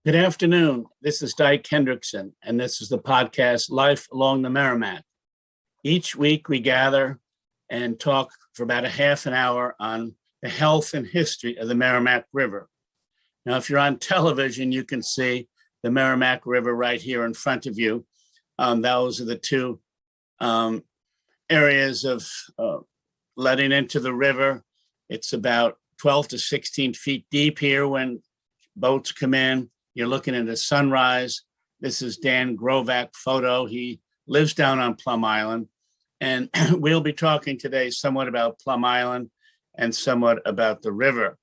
Good afternoon. This is Dyke Hendrickson, and this is the podcast Life Along the Merrimack. Each week we gather and talk for about a half an hour on the health and history of the Merrimack River. Now, if you're on television, you can see the Merrimack River right here in front of you. Those are the two areas of letting into the river. It's about 12 to 16 feet deep here when boats come in. You're looking at a sunrise. This is Dan Grovak photo. He lives down on Plum Island. And we'll be talking today somewhat about Plum Island and somewhat about the river.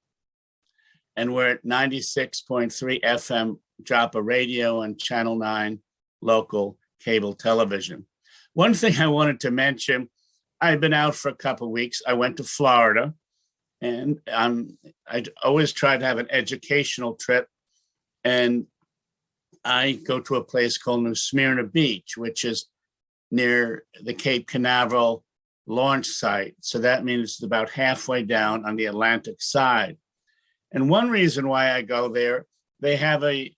And we're at 96.3 FM Joppa Radio and Channel 9 local cable television. One thing I wanted to mention, I've been out for a couple of weeks. I went to Florida, and I always try to have an educational trip. And I go to a place called New Smyrna Beach, which is near the Cape Canaveral launch site. So that means it's about halfway down on the Atlantic side. And one reason why I go there, they have a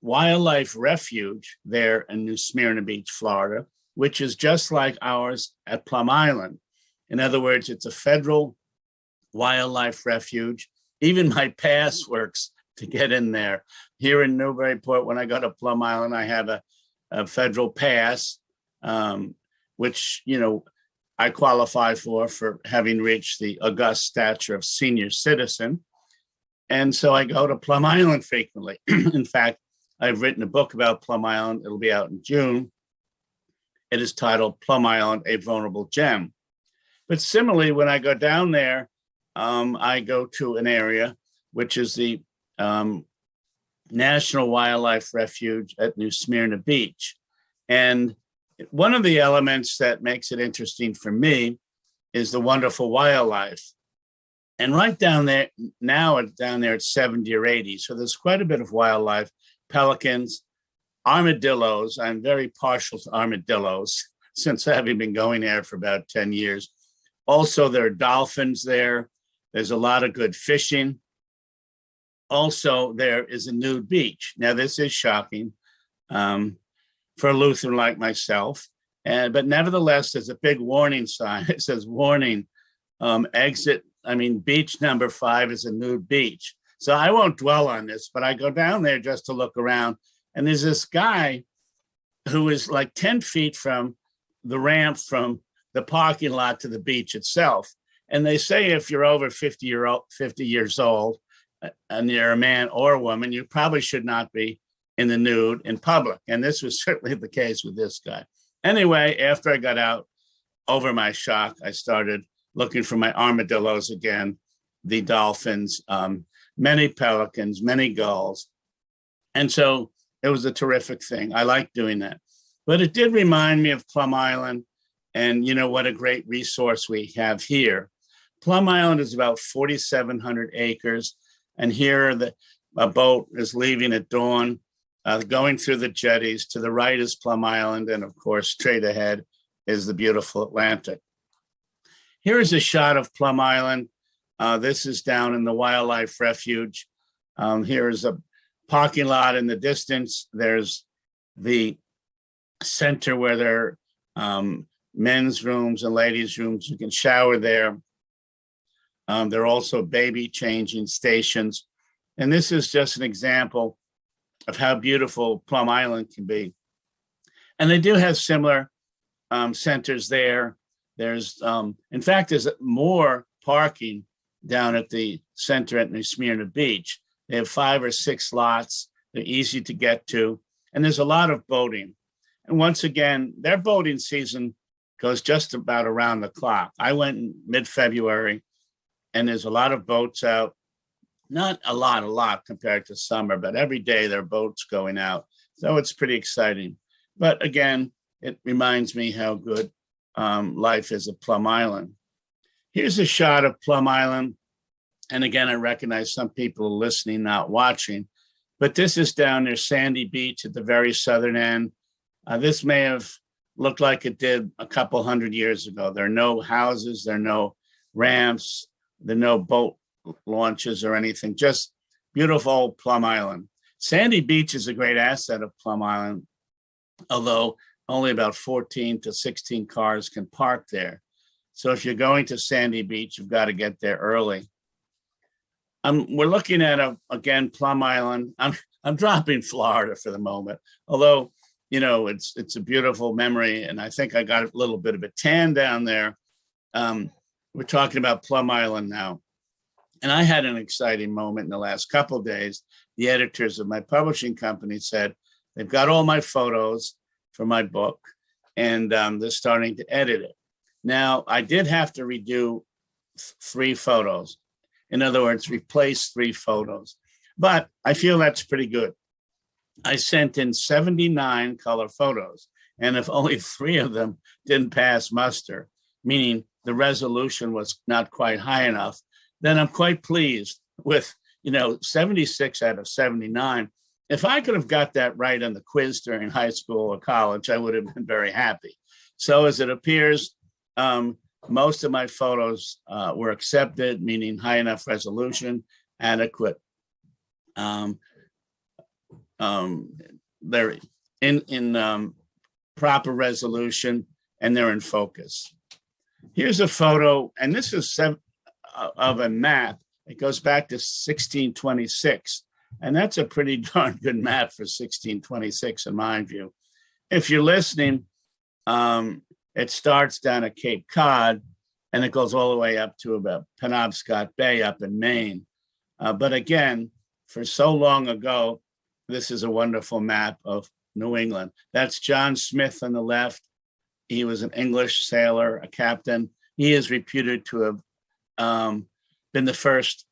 wildlife refuge there in New Smyrna Beach, Florida, which is just like ours at Plum Island. In other words, it's a federal wildlife refuge. Even my pass works to get in there. Here in Newburyport, when I go to Plum Island, I have a federal pass, which, I qualify for having reached the august stature of senior citizen. And so I go to Plum Island frequently. In fact, I've written a book about Plum Island. It'll be out in June. It is titled Plum Island, A Vulnerable Gem. But similarly, when I go down there, I go to an area which is the National Wildlife Refuge at New Smyrna Beach. And one of the elements that makes it interesting for me is the wonderful wildlife. And right down there, now it's down there at 70 or 80. So there's quite a bit of wildlife, pelicans, armadillos. I'm very partial to armadillos since having been going there for about 10 years. Also, there are dolphins there. There's a lot of good fishing. Also, there is a nude beach. Now, this is shocking for a Lutheran like myself, but nevertheless, there's a big warning sign. It says, warning, beach number 5 is a nude beach. So I won't dwell on this, but I go down there just to look around. And there's this guy who is like 10 feet from the ramp from the parking lot to the beach itself. And they say if you're over 50 years old, and you're a man or a woman, you probably should not be in the nude in public. And this was certainly the case with this guy. Anyway, after I got out, over my shock, I started looking for my armadillos again, the dolphins, many pelicans, many gulls. And so it was a terrific thing. I like doing that. But it did remind me of Plum Island and, what a great resource we have here. Plum Island is about 4,700 acres. And here a boat is leaving at dawn, going through the jetties. To the right is Plum Island. And of course, straight ahead is the beautiful Atlantic. Here is a shot of Plum Island. This is down in the wildlife refuge. Here is a parking lot in the distance. There's the center where there are men's rooms and ladies' rooms. You can shower there. There are also baby changing stations. And this is just an example of how beautiful Plum Island can be. And they do have similar centers there. There's, in fact, there's more parking down at the center at New Smyrna Beach. They have 5 or 6 lots. They're easy to get to. And there's a lot of boating. And once again, their boating season goes just about around the clock. I went in mid-February. And there's a lot of boats out, not a lot compared to summer, but every day there are boats going out. So it's pretty exciting. But again, it reminds me how good life is at Plum Island. Here's a shot of Plum Island. And again, I recognize some people are listening, not watching, but this is down near Sandy Beach at the very southern end. This may have looked like it did a couple hundred years ago. There are no houses, there are no ramps, there are no boat launches or anything, just beautiful Plum Island. Sandy Beach is a great asset of Plum Island, although only about 14 to 16 cars can park there. So if you're going to Sandy Beach, you've got to get there early. We're looking at again Plum Island. I'm dropping Florida for the moment, although it's a beautiful memory, and I think I got a little bit of a tan down there. We're talking about Plum Island now, and I had an exciting moment in the last couple of days. The editors of my publishing company said they've got all my photos for my book, and they're starting to edit it. Now, I did have to redo 3 photos. In other words, replace 3 photos. But I feel that's pretty good. I sent in 79 color photos, and if only 3 of them didn't pass muster, meaning the resolution was not quite high enough, then I'm quite pleased with 76 out of 79. If I could have got that right on the quiz during high school or college, I would have been very happy. So as it appears, most of my photos were accepted, meaning high enough resolution, adequate. They're in proper resolution, and they're in focus. Here's a photo, and this is of a map. It goes back to 1626, and that's a pretty darn good map for 1626 in my view. If you're listening, it starts down at Cape Cod, and it goes all the way up to about Penobscot Bay up in Maine. But again, for so long ago, this is a wonderful map of New England. That's John Smith on the left. He was an English sailor, a captain. He is reputed to have been the first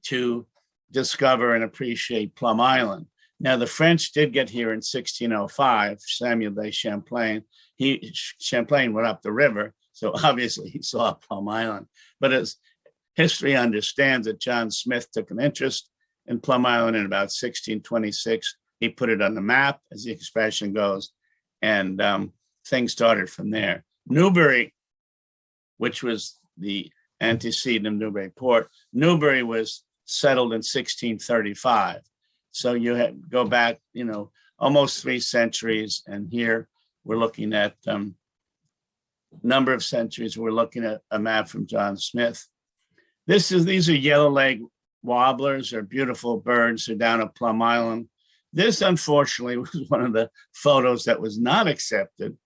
to discover and appreciate Plum Island. Now, the French did get here in 1605, Samuel de Champlain. Champlain went up the river, so obviously he saw Plum Island. But as history understands it, John Smith took an interest in Plum Island in about 1626. He put it on the map, as the expression goes, and things started from there. Newbury, which was the antecedent of Newburyport, Newbury was settled in 1635. So you go back, almost 3 centuries, and here we're looking at number of centuries. We're looking at a map from John Smith. These are yellow-legged warblers, or beautiful birds. They're down at Plum Island. This, unfortunately, was one of the photos that was not accepted.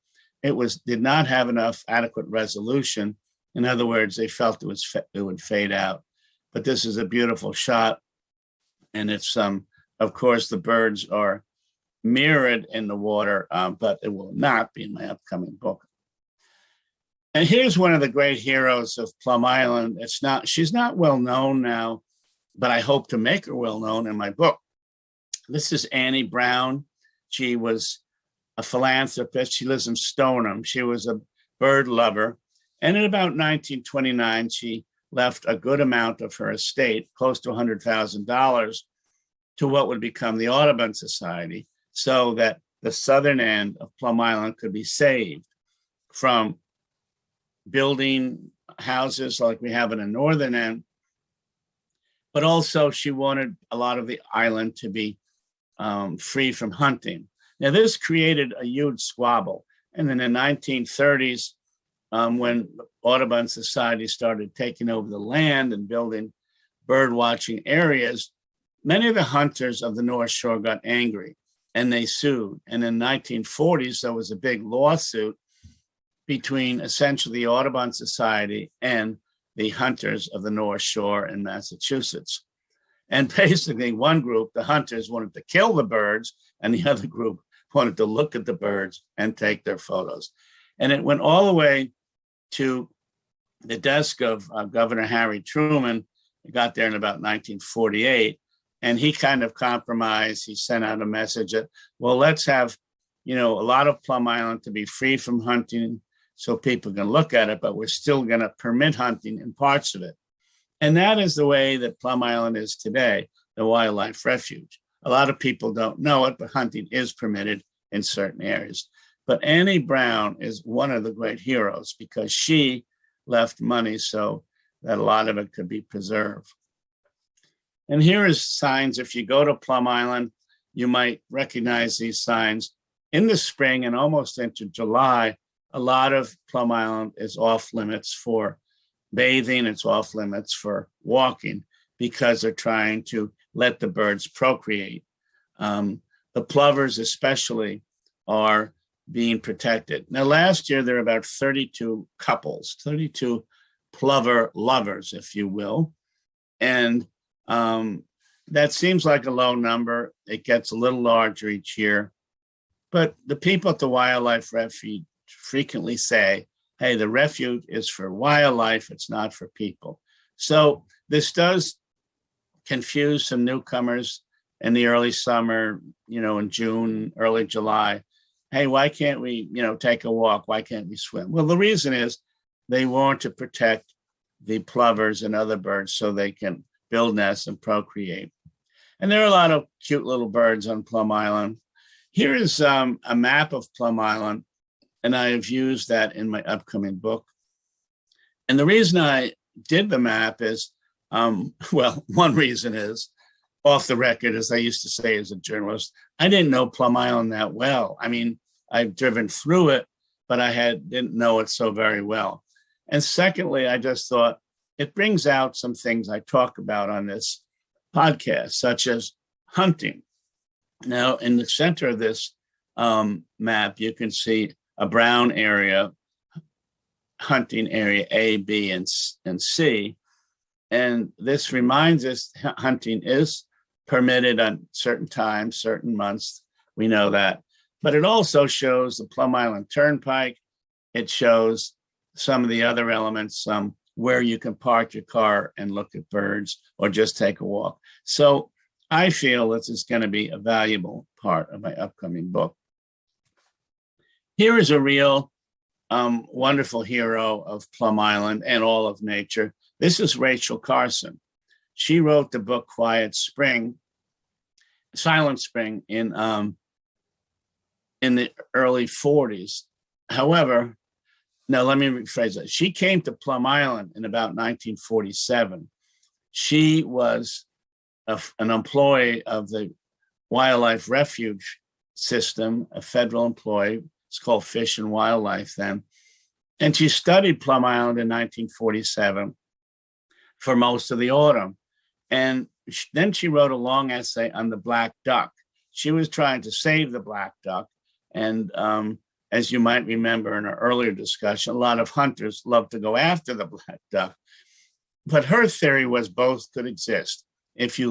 It did not have enough adequate resolution. In other words, they felt it would fade out. But this is a beautiful shot, and it's of course, the birds are mirrored in the water, but it will not be in my upcoming book. And here's one of the great heroes of Plum Island. She's not well known now, but I hope to make her well known in my book. This is Annie Brown. She was a philanthropist. She lives in Stoneham. She was a bird lover. And in about 1929, she left a good amount of her estate, close to $100,000, to what would become the Audubon Society, so that the southern end of Plum Island could be saved from building houses like we have in the northern end. But also she wanted a lot of the island to be free from hunting. Now, this created a huge squabble. And in the 1930s, when Audubon Society started taking over the land and building bird watching areas, many of the hunters of the North Shore got angry and they sued. And in the 1940s, there was a big lawsuit between essentially the Audubon Society and the hunters of the North Shore in Massachusetts. And basically one group, the hunters, wanted to kill the birds, and the other group wanted to look at the birds and take their photos. And it went all the way to the desk of Governor Harry Truman. It got there in about 1948. And he kind of compromised. He sent out a message that, well, let's have, a lot of Plum Island to be free from hunting so people can look at it, but we're still going to permit hunting in parts of it. And that is the way that Plum Island is today, the wildlife refuge. A lot of people don't know it, but hunting is permitted in certain areas. But Annie Brown is one of the great heroes because she left money so that a lot of it could be preserved. And here is signs. If you go to Plum Island, you might recognize these signs. In the spring and almost into July, a lot of Plum Island is off limits for bathing. It's off limits for walking because they're trying to let the birds procreate. The plovers especially are being protected. Now, last year, there were about 32 couples, 32 plover lovers, if you will. And that seems like a low number. It gets a little larger each year. But the people at the Wildlife Refuge frequently say, hey, the refuge is for wildlife, it's not for people. So this does confuse some newcomers in the early summer, in June, early July. Hey, why can't we, take a walk? Why can't we swim? Well, the reason is they want to protect the plovers and other birds so they can build nests and procreate. And there are a lot of cute little birds on Plum Island. Here is a map of Plum Island, and I have used that in my upcoming book. And the reason I did the map is, one reason is, off the record, as I used to say as a journalist, I didn't know Plum Island that well. I mean, I've driven through it, but didn't know it so very well. And secondly, I just thought it brings out some things I talk about on this podcast, such as hunting. Now, in the center of this map, you can see a brown area, hunting area A, B, and C. And this reminds us hunting is permitted on certain times, certain months. We know that. But it also shows the Plum Island Turnpike. It shows some of the other elements, where you can park your car and look at birds or just take a walk. So I feel this is going to be a valuable part of my upcoming book. Here is a real wonderful hero of Plum Island and all of nature. This is Rachel Carson. She wrote the book Silent Spring in the early 40s. However, now let me rephrase that. She came to Plum Island in about 1947. She was an employee of the Wildlife Refuge System, a federal employee. It's called Fish and Wildlife then. And she studied Plum Island in 1947 for most of the autumn. And then she wrote a long essay on the black duck. She was trying to save the black duck. And as you might remember in our earlier discussion, a lot of hunters love to go after the black duck. But her theory was both could exist. If you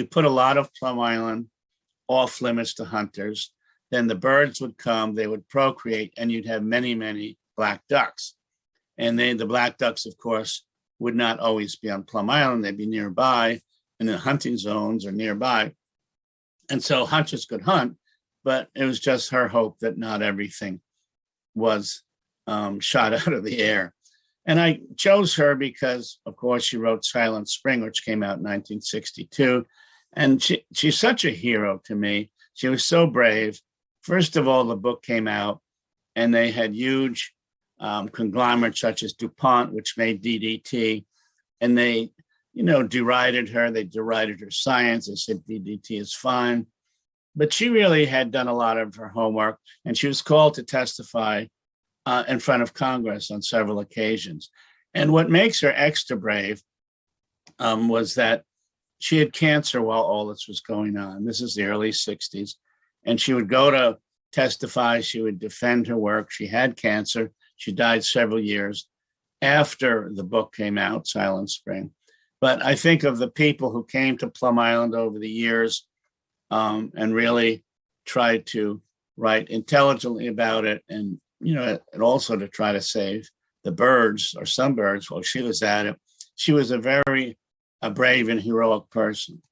put a lot of Plum Island off limits to hunters, then the birds would come, they would procreate, and you'd have many, many black ducks. And the black ducks, of course, would not always be on Plum Island. They'd be nearby in the hunting zones or nearby. And so hunters could hunt, but it was just her hope that not everything was shot out of the air. And I chose her because, of course, she wrote Silent Spring, which came out in 1962. And she's such a hero to me. She was so brave. First of all, the book came out and they had huge conglomerates such as DuPont, which made DDT. And they, derided her. They derided her science. They said DDT is fine. But she really had done a lot of her homework, and she was called to testify in front of Congress on several occasions. And what makes her extra brave was that she had cancer while all this was going on. This is the early 60s. And she would go to testify. She would defend her work. She had cancer. She died several years after the book came out, Silent Spring. But I think of the people who came to Plum Island over the years and really tried to write intelligently about it, and and also to try to save the birds, or some birds, while she was at it. She was a very brave and heroic person.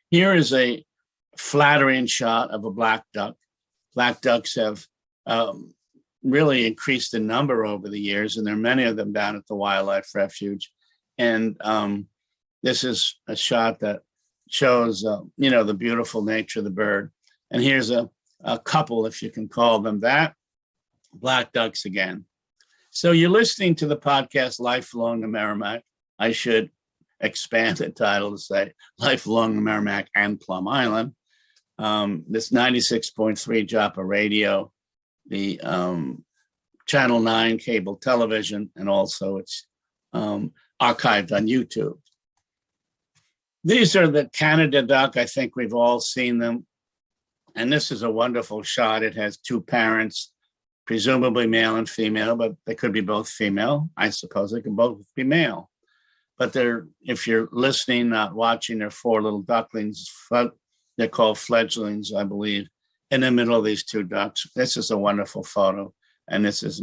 Here is a flattering shot of a black duck. Black ducks have really increased in number over the years, and there are many of them down at the Wildlife Refuge. And this is a shot that shows, the beautiful nature of the bird. And here's a couple, if you can call them that, black ducks again. So you're listening to the podcast Life Along the Merrimack. I should expanded title to say Life Along Merrimack and Plum Island. This 96.3 Joppa radio, the Channel 9 cable television, and also it's archived on YouTube. These are the Canada duck. I think we've all seen them. And this is a wonderful shot. It has two parents, presumably male and female, but they could be both female. I suppose they can both be male. But if you're listening, not watching, they're four little ducklings. They're called fledglings, I believe, in the middle of these two ducks. This is a wonderful photo. And this is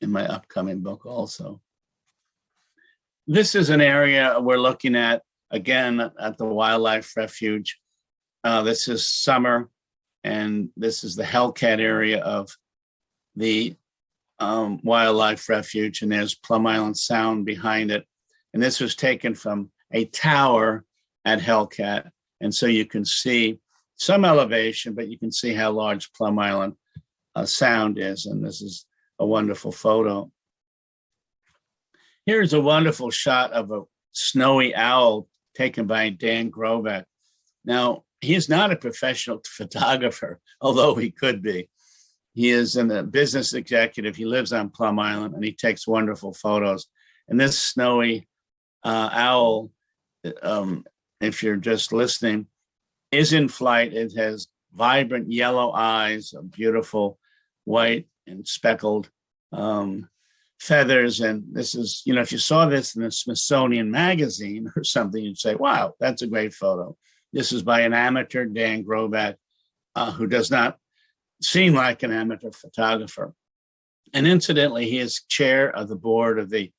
in my upcoming book also. This is an area we're looking at, again, at the wildlife refuge. This is summer, and this is the Hellcat area of the wildlife refuge, and there's Plum Island Sound behind it. And this was taken from a tower at Hellcat. And so you can see some elevation, but you can see how large Plum Island Sound is. And this is a wonderful photo. Here's a wonderful shot of a snowy owl taken by Dan Grobeck. Now, he's not a professional photographer, although he could be. He is a business executive. He lives on Plum Island, and he takes wonderful photos. And this snowy owl, if you're just listening, is in flight. It has vibrant yellow eyes, a beautiful white and speckled feathers. And this is, if you saw this in a Smithsonian magazine or something, you'd say, wow, that's a great photo. This is by an amateur, Dan Grobeck, who does not seem like an amateur photographer. And incidentally, he is chair of the board of the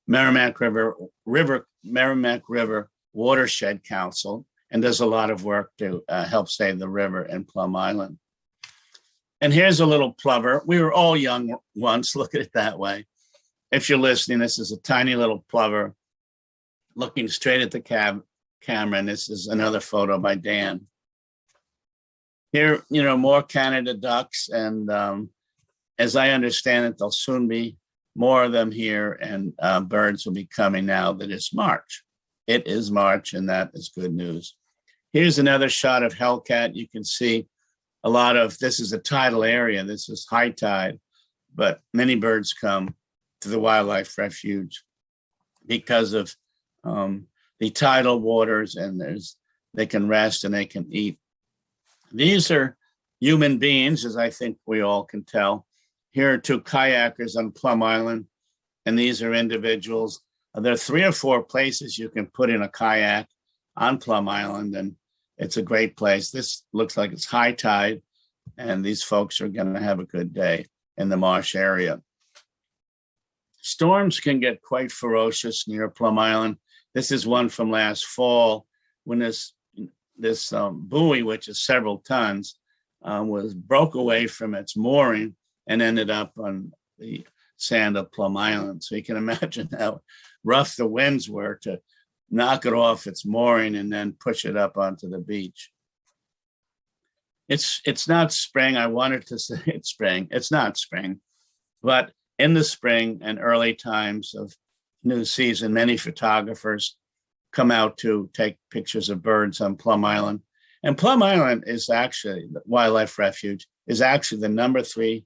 Merrimack River Watershed Council, and does a lot of work to help save the river in Plum Island. And here's a little plover. We were all young once, look at it that way. If you're listening, this is a tiny little plover looking straight at the camera, and this is another photo by Dan. Here, more Canada ducks, and as I understand it, there'll soon be more of them here, and birds will be coming now that it's March. It is March, and that is good news. Here's another shot of Hellcat. You can see a lot of, this is a tidal area. This is high tide, but many birds come to the wildlife refuge because of the tidal waters, and they can rest and they can eat. These are human beings, as I think we all can tell. Here are two kayakers on Plum Island, and these are individuals. There are 3 or 4 places you can put in a kayak on Plum Island, and it's a great place. This looks like it's high tide, and these folks are going to have a good day in the marsh area. Storms can get quite ferocious near Plum Island. This is one from last fall when this buoy, which is several tons, broke away from its mooring and ended up on the sand of Plum Island. So you can imagine how rough the winds were to knock it off its mooring and then push it up onto the beach. It's not spring. I wanted to say it's spring. It's not spring. But in the spring and early times of new season, many photographers come out to take pictures of birds on Plum Island. And Plum Island is actually, the wildlife refuge, is actually the number 3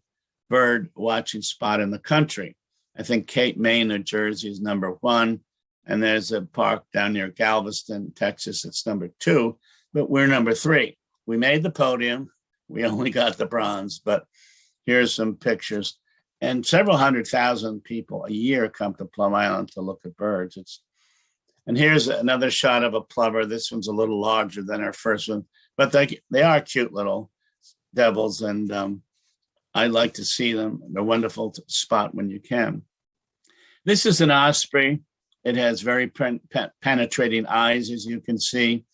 bird watching spot in the country. I think Cape May, New Jersey is number 1. And there's a park down near Galveston, Texas, it's number 2, but we're number 3. We made the podium. We only got the bronze, but here's some pictures. And several 100,000 people a year come to Plum Island to look at birds. And here's another shot of a plover. This one's a little larger than our first one, but they are cute little devils, and I like to see them. They're wonderful to spot when you can. This is an osprey. It has very penetrating eyes, as you can see.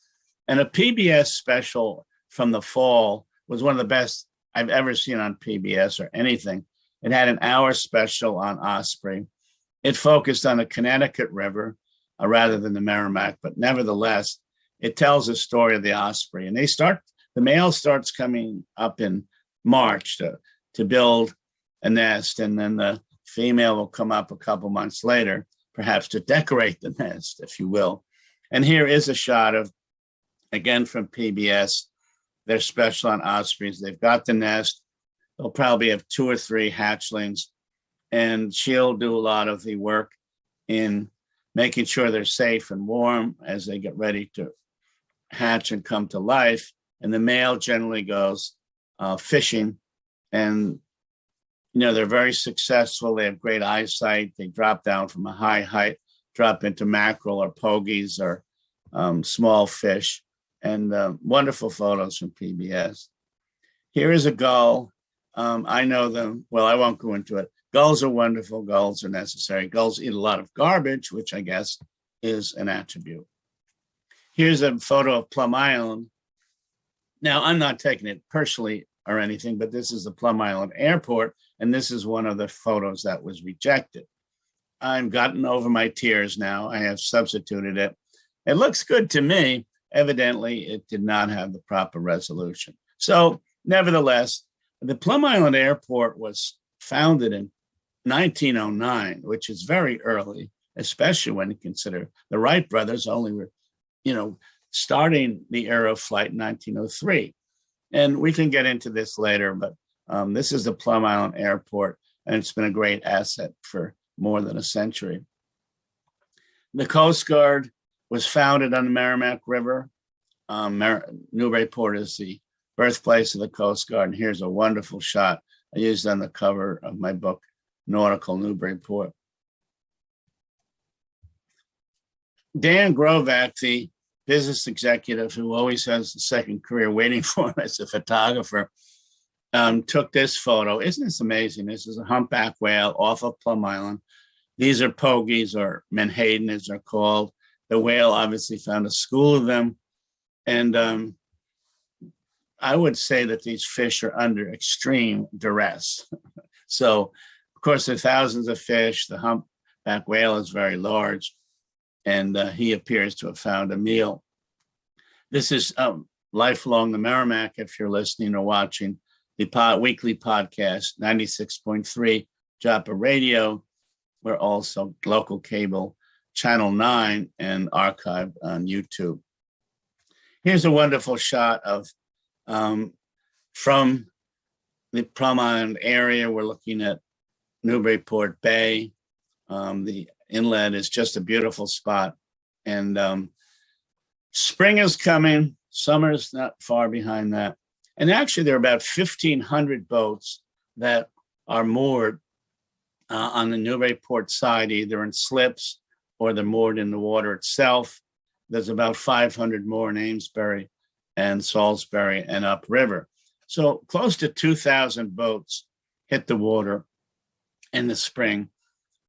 And a PBS special from the fall was one of the best I've ever seen on PBS or anything. It had an hour special on osprey. It focused on the Connecticut River rather than the Merrimack, but nevertheless, it tells the story of the osprey. And the male starts coming up in March to build a nest, and then the female will come up a couple months later, perhaps to decorate the nest, if you will. And here is a shot of, again, from PBS. They're special on ospreys. They've got the nest. They'll probably have 2 or 3 hatchlings, and she'll do a lot of the work in making sure they're safe and warm as they get ready to hatch and come to life. And the male generally goes fishing, and they're very successful. They have great eyesight. They drop down from a high height, drop into mackerel or pogies or small fish, and wonderful photos from PBS. Here is a gull. I know them. Well, I won't go into it. Gulls are wonderful. Gulls are necessary. Gulls eat a lot of garbage, which I guess is an attribute. Here's a photo of Plum Island. Now, I'm not taking it personally or anything, but this is the Plum Island Airport, and this is one of the photos that was rejected. I've gotten over my tears now. I have substituted it. It looks good to me. Evidently, it did not have the proper resolution. So, nevertheless, the Plum Island Airport was founded in 1909, which is very early, especially when you consider the Wright brothers only were, starting the era of flight in 1903. And we can get into this later, but this is the Plum Island Airport, and it's been a great asset for more than a century. The Coast Guard was founded on the Merrimack River. Newburyport is the birthplace of the Coast Guard, and here's a wonderful shot I used on the cover of my book, Nautical Newburyport. Dan Grovac, the business executive who always has a second career waiting for him as a photographer, took this photo. Isn't this amazing? This is a humpback whale off of Plum Island. These are pogies, or menhaden as they're called. The whale obviously found a school of them. And I would say that these fish are under extreme duress. So, of course, there are thousands of fish. The humpback whale is very large, and he appears to have found a meal. This is Life Along the Merrimack, if you're listening or watching the weekly podcast, 96.3 Joppa Radio. We're also local cable, Channel 9, and archived on YouTube. Here's a wonderful shot of from the Plum Island area. We're looking at Newburyport Bay. The inlet is just a beautiful spot. And spring is coming. Summer's not far behind that. And actually, there are about 1,500 boats that are moored on the Newburyport side, either in slips or they're moored in the water itself. There's about 500 more in Amesbury and Salisbury and upriver. So close to 2,000 boats hit the water in the spring.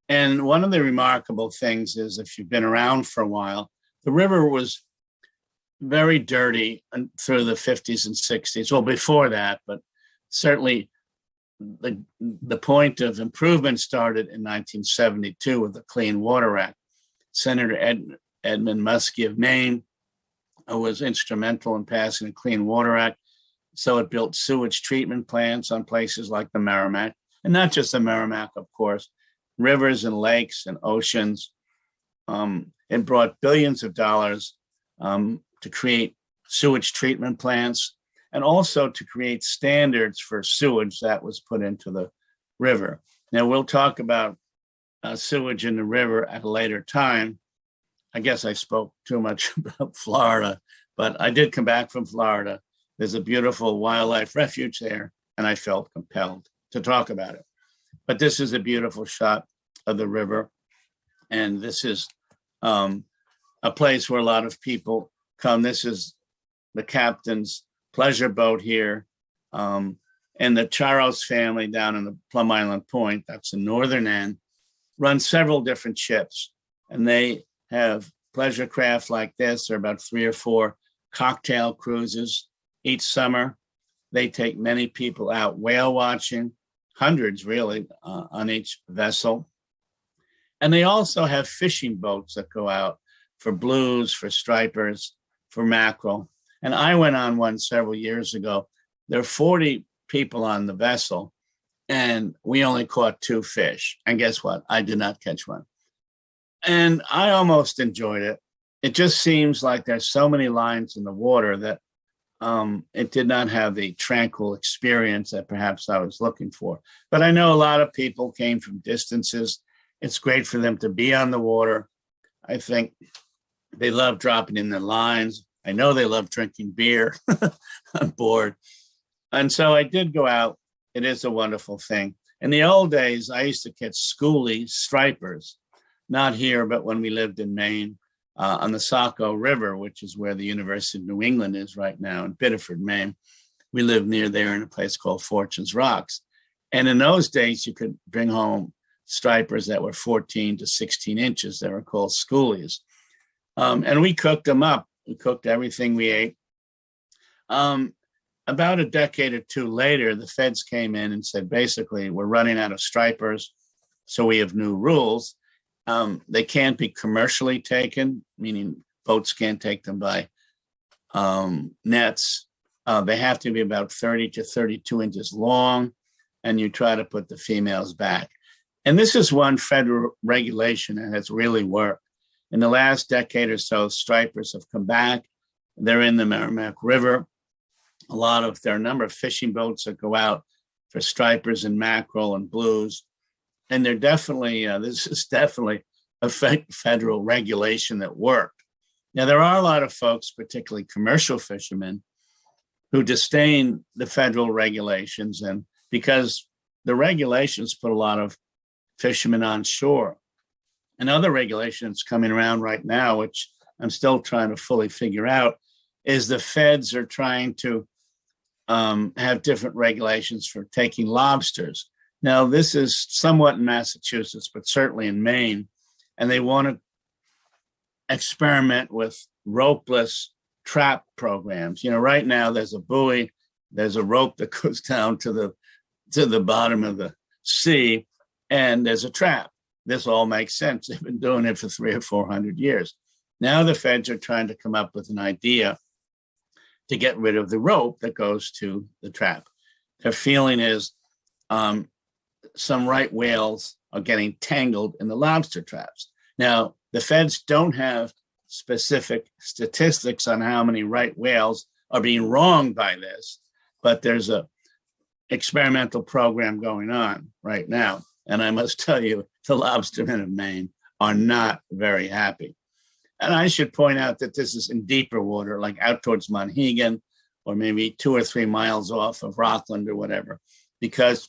And one of the remarkable things is, if you've been around for a while, the river was very dirty through the 50s and 60s. Well, before that, but certainly the point of improvement started in 1972 with the Clean Water Act. Senator Edmund Muskie of Maine was instrumental in passing the Clean Water Act. So it built sewage treatment plants on places like the Merrimack, and not just the Merrimack, of course, rivers and lakes and oceans. It brought billions of dollars to create sewage treatment plants, and also to create standards for sewage that was put into the river. Now, we'll talk about sewage in the river at a later time. I guess I spoke too much about Florida, but I did come back from Florida. There's a beautiful wildlife refuge there, and I felt compelled to talk about it. But this is a beautiful shot of the river, and this is a place where a lot of people come. This is the captain's pleasure boat here, and the Charos family down in the Plum Island Point, that's the northern end, run several different ships, and they have pleasure craft like this. There are about 3 or 4 cocktail cruises each summer. They take many people out whale watching, hundreds really, on each vessel. And they also have fishing boats that go out for blues, for stripers, for mackerel. And I went on one several years ago. There are 40 people on the vessel, and we only caught 2 fish. And guess what? I did not catch one. And I almost enjoyed it. it just seems like there's so many lines in the water that it did not have the tranquil experience that perhaps I was looking for. But I know a lot of people came from distances. It's great for them to be on the water. I think they love dropping in their lines. I know they love drinking beer on board. And so I did go out. It is a wonderful thing. In the old days, I used to catch schoolies, stripers, not here, but when we lived in Maine, on the Saco River, which is where the University of New England is right now in Biddeford, Maine. We lived near there in a place called Fortune's Rocks. And in those days, you could bring home stripers that were 14 to 16 inches. They were called schoolies. And we cooked them up. We cooked everything we ate. About a decade or two later, the feds came in and said, basically, we're running out of stripers, so we have new rules. They can't be commercially taken, meaning boats can't take them by nets. They have to be about 30 to 32 inches long, and you try to put the females back. And this is one federal regulation that has really worked. In the last decade or so, stripers have come back. They're in the Merrimack River. There are a number of fishing boats that go out for stripers and mackerel and blues. And they're definitely, this is definitely a federal regulation that worked. Now, there are a lot of folks, particularly commercial fishermen, who disdain the federal regulations, and because the regulations put a lot of fishermen on shore. Another regulation that's coming around right now, which I'm still trying to fully figure out, is the feds are trying to have different regulations for taking lobsters. Now, this is somewhat in Massachusetts, but certainly in Maine, and they want to experiment with ropeless trap programs. You know, right now there's a buoy, there's a rope that goes down to the bottom of the sea, and there's a trap. This all makes sense. They've been doing it for 300 or 400 years. Now the feds are trying to come up with an idea to get rid of the rope that goes to the trap. Their feeling is some right whales are getting tangled in the lobster traps. Now, the feds don't have specific statistics on how many right whales are being wronged by this, but there's a experimental program going on right now. And I must tell you, the lobstermen of Maine are not very happy. And I should point out that this is in deeper water, like out towards Monhegan, or maybe 2 or 3 miles off of Rockland or whatever. Because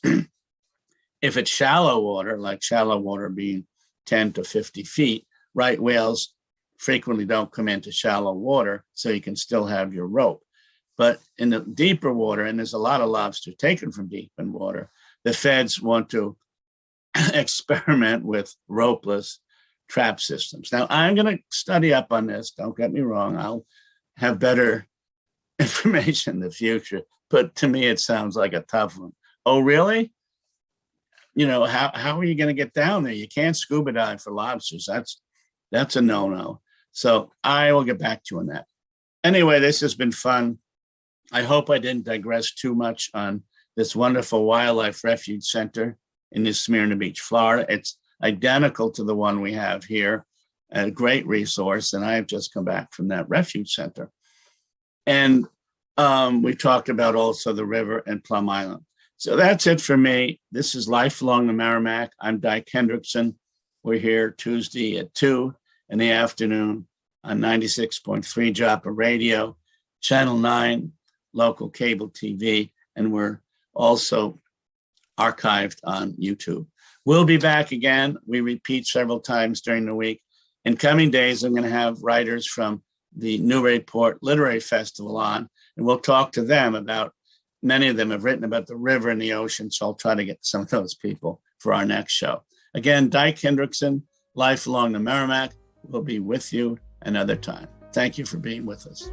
if it's shallow water, like shallow water being 10 to 50 feet, right whales frequently don't come into shallow water, so you can still have your rope. But in the deeper water, and there's a lot of lobster taken from deep in water, the feds want to experiment with ropeless trap systems. Now, I'm going to study up on this. Don't get me wrong. I'll have better information in the future. But to me, it sounds like a tough one. Oh, really? You know, how are you going to get down there? You can't scuba dive for lobsters. That's a no-no. So I will get back to you on that. Anyway, this has been fun. I hope I didn't digress too much on this wonderful wildlife refuge center in New Smyrna Beach, Florida. It's identical to the one we have here, a great resource. And I have just come back from that refuge center. And we talked about also the river and Plum Island. So that's it for me. This is Life Along the Merrimack. I'm Dyke Hendrickson. We're here Tuesday at 2 in the afternoon on 96.3 Joppa Radio, Channel 9, local cable TV, and we're also archived on YouTube. We'll be back again. We repeat several times during the week. In coming days, I'm going to have writers from the Newburyport Literary Festival on, and we'll talk to them about, many of them have written about the river and the ocean, so I'll try to get some of those people for our next show. Again, Dyke Hendrickson, Life Along the Merrimack. We'll be with you another time. Thank you for being with us.